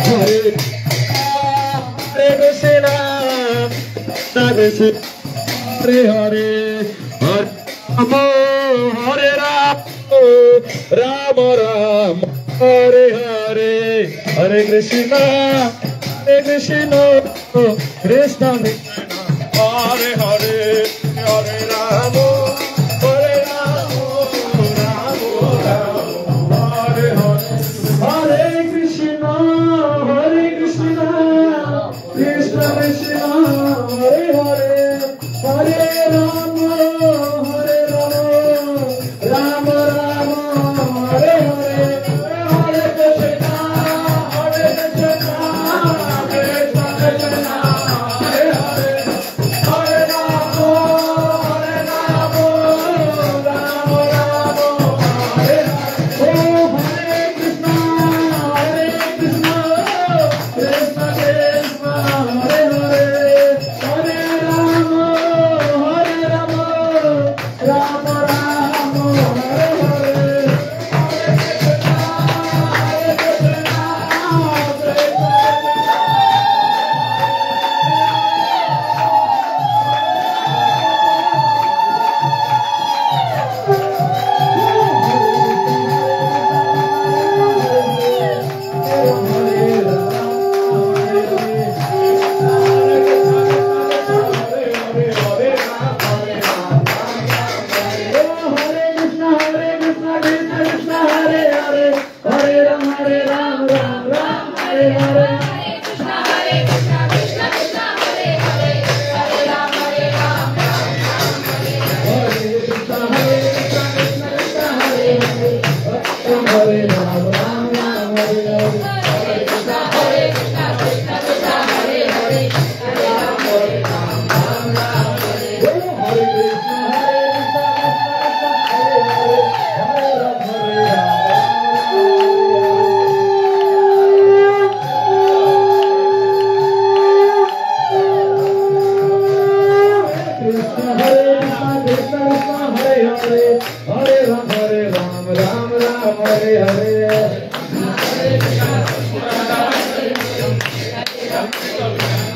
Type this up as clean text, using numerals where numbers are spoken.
Hare Krishna, Krishna Hare Hare, Hare Rama, Rama Rama, Hare Hare, Hare Krishna, Krishna Krishna, Hare Hare, Hare Rama, Hare Rama, Rama Rama, Hare Hare, Hare Krishna, Krishna Krishna, Hare Hare, Hare Rama, Rama Rama, Hare Hare, Hare Krishna, Krishna Krishna, Hare Hare, Hare Rama, Rama, Rama Rama, Hare Hare, Oh Hare Krishna, Krishna Krishna, Hare Hare, Hare Rama, Rama Rama, Hare Hare, Hare